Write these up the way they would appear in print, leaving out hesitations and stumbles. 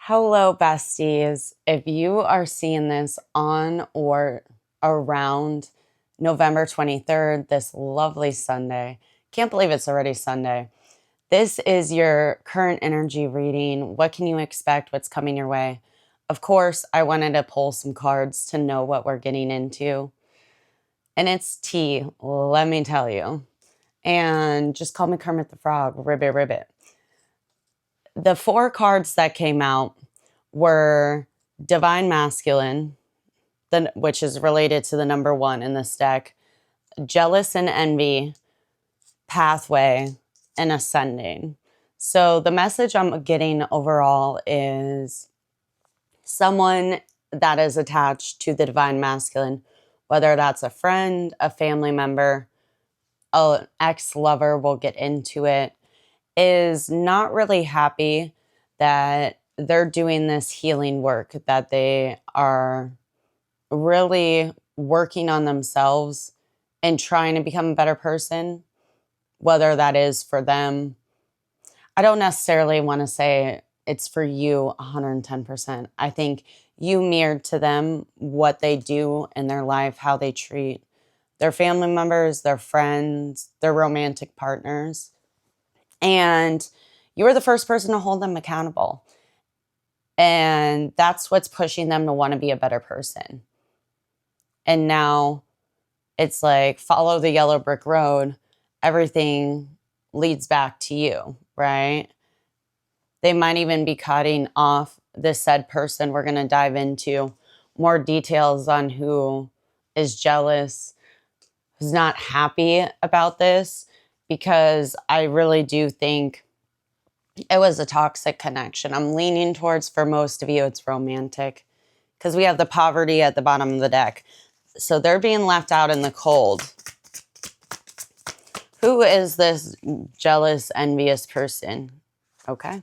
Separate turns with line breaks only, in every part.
Hello, besties. If you are seeing this on or around November 23rd, this lovely Sunday, can't believe it's already Sunday. This is your current energy reading. What can you expect? What's coming your way? Of course, I wanted to pull some cards to know what we're getting into. And it's tea, let me tell you. And just call me Kermit the Frog, ribbit, ribbit. The four cards that came out were Divine Masculine, which is related to the number one in this deck, Jealous and Envy, Pathway, and Ascending. So the message I'm getting overall is someone that is attached to the Divine Masculine, whether that's a friend, a family member, an ex-lover, we'll get into it, is not really happy that they're doing this healing work, that they are really working on themselves and trying to become a better person, whether that is for them. I don't necessarily want to say it's for you 110%. I think you mirrored to them what they do in their life, how they treat their family members, their friends, their romantic partners. And you were the first person to hold them accountable. And that's what's pushing them to want to be a better person. And now it's like, follow the yellow brick road. Everything leads back to you, right? They might even be cutting off this said person. We're going to dive into more details on who is jealous, who's not happy about this, because I really do think it was a toxic connection. I'm leaning towards, for most of you, it's romantic, because we have the poverty at the bottom of the deck. So they're being left out in the cold. Who is this jealous, envious person? Okay.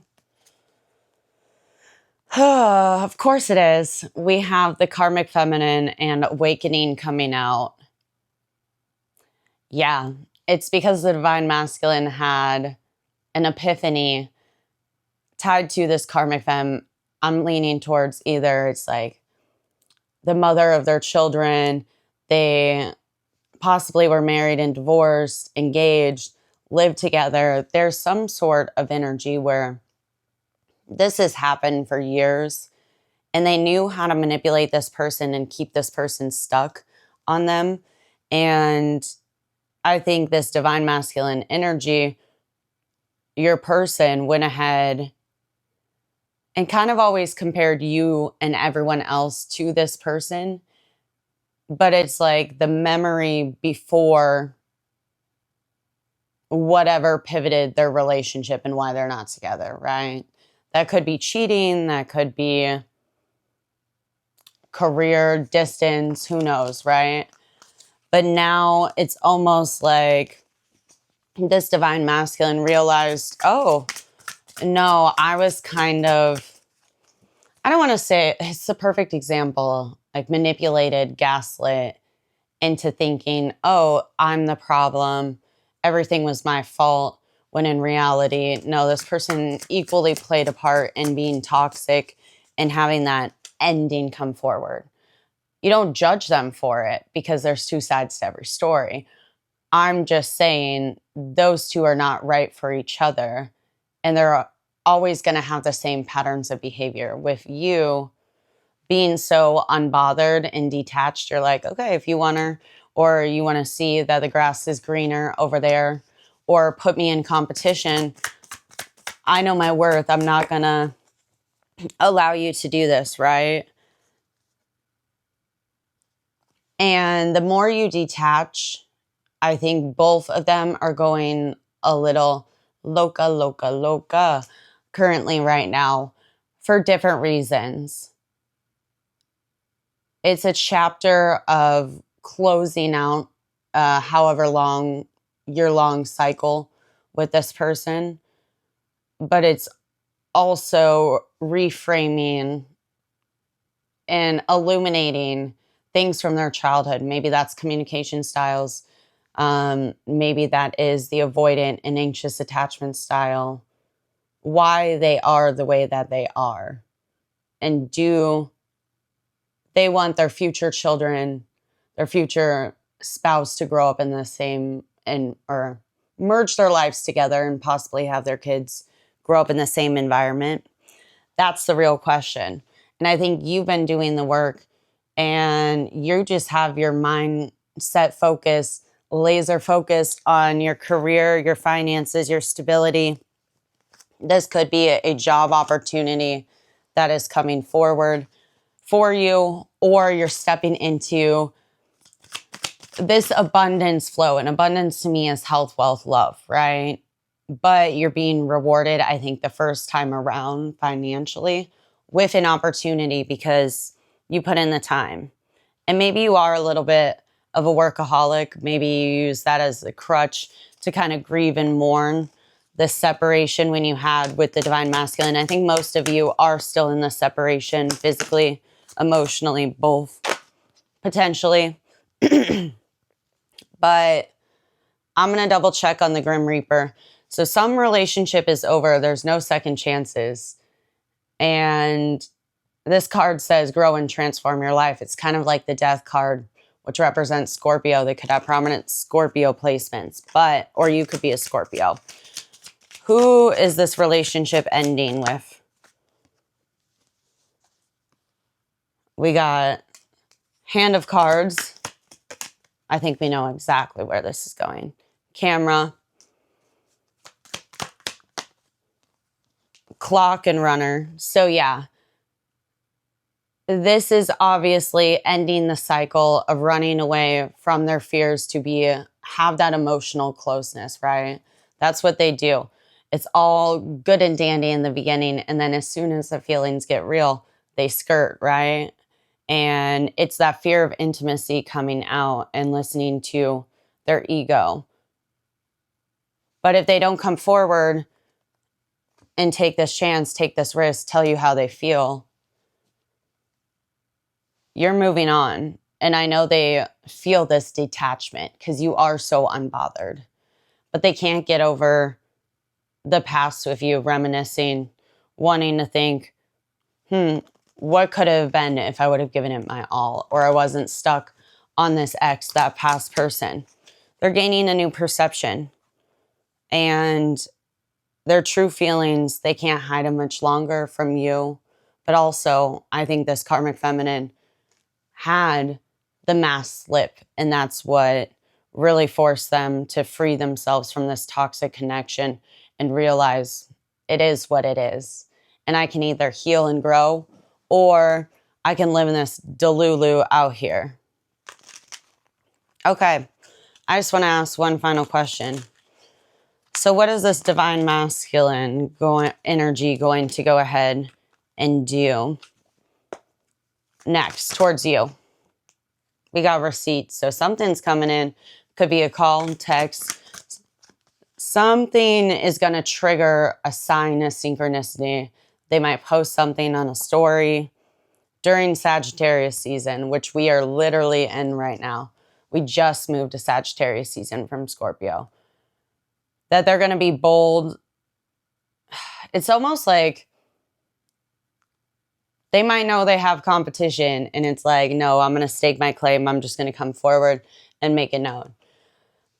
Of course it is. We have the karmic feminine and awakening coming out. Yeah, it's because the divine masculine had an epiphany tied to this karmic femme. I'm leaning towards either it's like the mother of their children, they possibly were married and divorced, engaged, lived together. There's some sort of energy where this has happened for years and they knew how to manipulate this person and keep this person stuck on them. And I think this divine masculine energy, your person went ahead and kind of always compared you and everyone else to this person. But it's like the memory before whatever pivoted their relationship and why they're not together, right? That could be cheating, that could be career, distance, who knows, right? But now it's almost like this divine masculine realized, oh, no, I was kind of, I don't want to say it's the perfect example, like manipulated, gaslit into thinking, oh, I'm the problem. Everything was my fault. When in reality, no, this person equally played a part in being toxic and having that ending come forward. You don't judge them for it because there's two sides to every story. I'm just saying those two are not right for each other. And they're always going to have the same patterns of behavior. With you being so unbothered and detached, you're like, okay, if you want to, or you want to see that the grass is greener over there, or put me in competition, I know my worth. I'm not going to allow you to do this, right? And the more you detach, I think both of them are going a little loca currently right now for different reasons. It's a chapter of closing out however long year long cycle with this person, but it's also reframing and illuminating things from their childhood. Maybe that's communication styles. Maybe that is the avoidant and anxious attachment style, why they are the way that they are. And do they want their future children, their future spouse to grow up in the same or merge their lives together and possibly have their kids grow up in the same environment? That's the real question. And I think you've been doing the work and you just have your mindset focus, laser focused on your career, your finances, your stability. This could be a job opportunity that is coming forward for you, or you're stepping into this abundance flow. And abundance to me is health, wealth, love, right? But you're being rewarded, I think, the first time around financially with an opportunity because you put in the time. And maybe you are a little bit of a workaholic. Maybe you use that as a crutch to kind of grieve and mourn the separation when you had with the divine masculine. I think most of you are still in the separation physically, emotionally, both potentially. But I'm going to double check on the Grim Reaper. So some relationship is over. There's no second chances. And this card says grow and transform your life. It's kind of like the death card, which represents Scorpio. They could have prominent Scorpio placements, or you could be a Scorpio. Who is this relationship ending with? We got Hand of Cards. I think we know exactly where this is going. Camera. Clock and Runner. So yeah, this is obviously ending the cycle of running away from their fears to have that emotional closeness, right? That's what they do. It's all good and dandy in the beginning. And then as soon as the feelings get real, they skirt, right? And it's that fear of intimacy coming out and listening to their ego. But if they don't come forward and take this chance, take this risk, tell you how they feel, you're moving on. And I know they feel this detachment because you are so unbothered. But they can't get over the past with you, reminiscing, wanting to think, what could have been if I would have given it my all, or I wasn't stuck on this ex, that past person. They're gaining a new perception. And their true feelings, they can't hide them much longer from you. But also, I think this karmic feminine had the mask slip, and that's what really forced them to free themselves from this toxic connection and realize it is what it is. And I can either heal and grow, or I can live in this delulu out here. Okay, I just want to ask one final question. So what is this divine masculine energy going to go ahead and do next towards you? We got receipts. So something's coming in. Could be a call, text. Something is going to trigger a sign of synchronicity. They might post something on a story during Sagittarius season, which we are literally in right now. We just moved to Sagittarius season from Scorpio. That they're going to be bold. It's almost like they might know they have competition, and it's like, no, I'm going to stake my claim. I'm just going to come forward and make it known.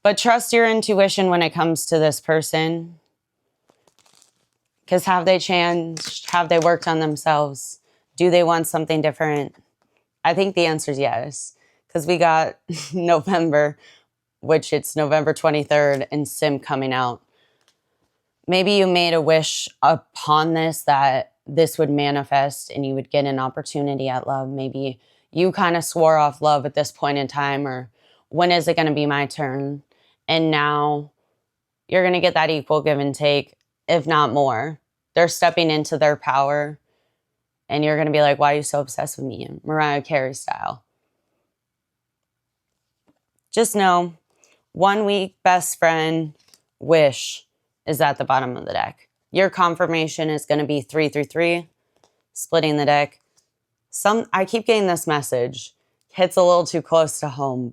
But trust your intuition when it comes to this person. Because have they changed? Have they worked on themselves? Do they want something different? I think the answer is yes. Because we got November, which it's November 23rd, and Sim coming out. Maybe you made a wish upon this that this would manifest and you would get an opportunity at love. Maybe you kind of swore off love at this point in time, or when is it going to be my turn? And now you're going to get that equal give and take, if not more. They're stepping into their power, and you're going to be like, why are you so obsessed with me? Mariah Carey style. Just know, 1 week best friend wish is at the bottom of the deck. Your confirmation is going to be 333, splitting the deck. I keep getting this message. Hits a little too close to home.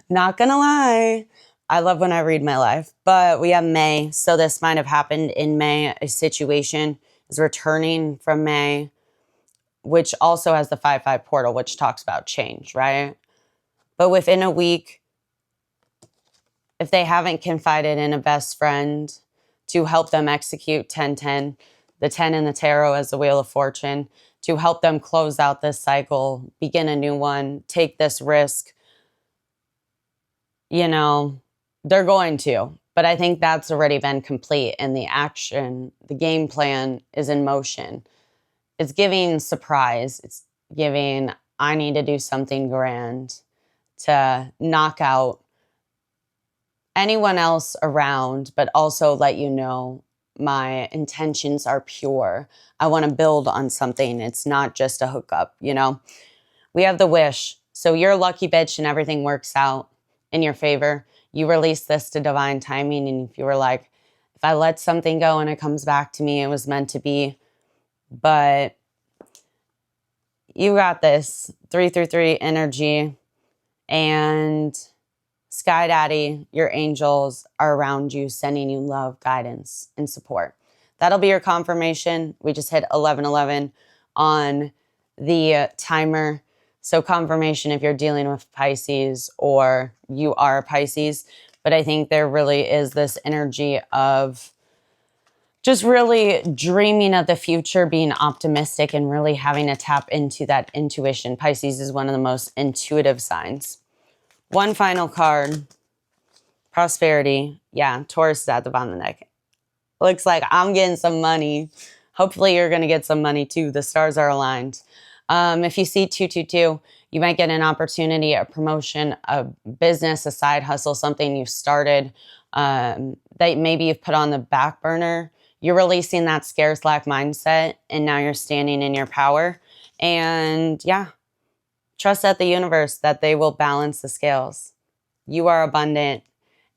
Not going to lie. I love when I read my life. But we have May. So this might have happened in May. A situation is returning from May. which also has the 5-5 portal, which talks about change, right? But within a week, if they haven't confided in a best friend to help them execute 10-10, the 10 in the tarot as the Wheel of Fortune, to help them close out this cycle, begin a new one, take this risk, you know, they're going to. But I think that's already been complete, and the action, the game plan is in motion. It's giving surprise. It's giving, I need to do something grand to knock out anyone else around, but also let you know my intentions are pure. I want to build on something. It's not just a hookup, you know? We have the wish. So you're a lucky bitch and everything works out in your favor. You release this to divine timing. And if you were like, if I let something go and it comes back to me, it was meant to be. But you got this. 333 energy. And Sky Daddy, your angels are around you, sending you love, guidance, and support. That'll be your confirmation. We just hit 11:11 on the timer. So confirmation if you're dealing with Pisces or you are a Pisces. But I think there really is this energy of just really dreaming of the future, being optimistic, and really having to tap into that intuition. Pisces is one of the most intuitive signs. One final card. Prosperity. Yeah, Taurus is at the bottom of the deck. Looks like I'm getting some money. Hopefully you're going to get some money too. The stars are aligned. If you see 222, you might get an opportunity, a promotion, a business, a side hustle, something you started that maybe you've put on the back burner. You're releasing that scarce lack mindset, and now you're standing in your power. And yeah, trust that the universe, that they will balance the scales. You are abundant,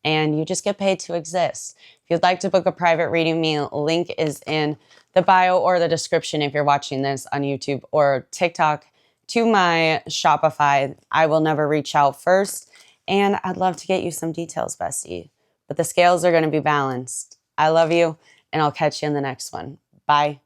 and you just get paid to exist. If you'd like to book a private reading, me, link is in the bio or the description if you're watching this on YouTube or TikTok, to my Shopify. I will never reach out first, and I'd love to get you some details, bestie. But the scales are going to be balanced. I love you, and I'll catch you in the next one. Bye.